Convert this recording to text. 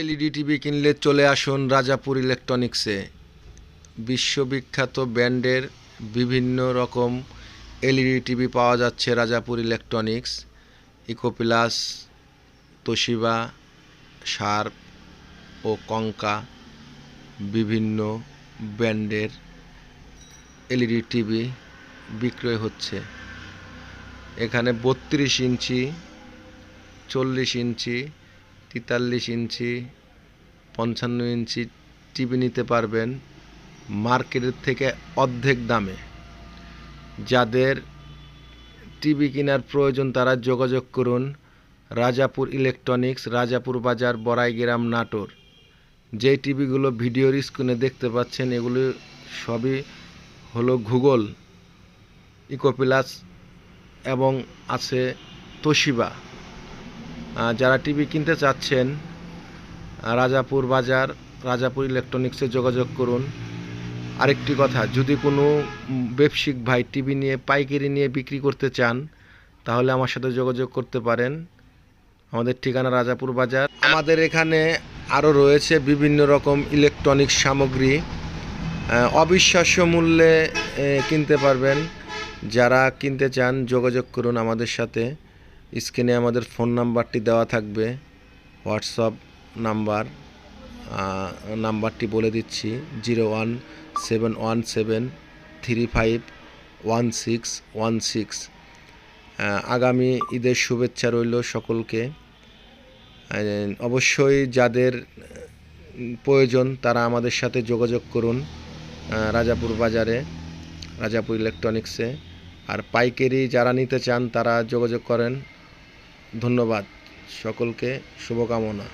LED TV কিনলে চলে আসুন রাজাপুর ইলেকট্রনিক্সে। বিশ্ববিখ্যাত ব্র্যান্ডের বিভিন্ন রকম এলইডি টিভি পাওয়া যাচ্ছে রাজাপুর ইলেকট্রনিক্স। ইকোপ্লাস, তোশিবা, শার্প ও কঙ্কা বিভিন্ন ব্র্যান্ডের এলইডি টিভি বিক্রয় হচ্ছে। এখানে 32 ইঞ্চি, 40 ইঞ্চি, 43 ইঞ্চি, 55 ইঞ্চি টিভি নিতে পারবেন মার্কেটের থেকে অর্ধেক দামে। যাদের টিভি কেনার প্রয়োজন তারা যোগাযোগ করুন রাজাপুর ইলেকট্রনিক্স, রাজাপুর বাজার, বড়াইগ্রাম, নাটোর। যে টিভিগুলো ভিডিওর স্ক্রিনে দেখতে পাচ্ছেন এগুলো সবই হলো গুগল, ইকোপ্লাস এবং আছে তোশিবা। যারা টিভি কিনতে চাচ্ছেন রাজাপুর বাজার, রাজাপুর ইলেকট্রনিক্সে যোগাযোগ করুন। আরেকটি কথা, যদি কোনো ব্যবসায়িক ভাই টিভি নিয়ে পাইকারি নিয়ে বিক্রি করতে চান তাহলে আমার সাথে যোগাযোগ করতে পারেন। আমাদের ঠিকানা রাজাপুর বাজার। আমাদের এখানে আরও রয়েছে বিভিন্ন রকম ইলেকট্রনিক্স সামগ্রী, অবিশ্বাস্য মূল্যে কিনতে পারবেন। যারা কিনতে চান যোগাযোগ করুন আমাদের সাথে। স্ক্রিনে আমাদের ফোন নাম্বারটি দেওয়া থাকবে, হোয়াটসঅ্যাপ নাম্বারটি বলে দিচ্ছি 01717351616। আগামী ঈদের শুভেচ্ছা রইল সকলকে। অবশ্যই যাদের প্রয়োজন তারা আমাদের সাথে যোগাযোগ করুন রাজাপুর বাজারে, রাজাপুর ইলেকট্রনিক্সে। আর পাইকারি যারা নিতে চান তারা যোগাযোগ করেন। ধন্যবাদ, সকলকে শুভকামনা।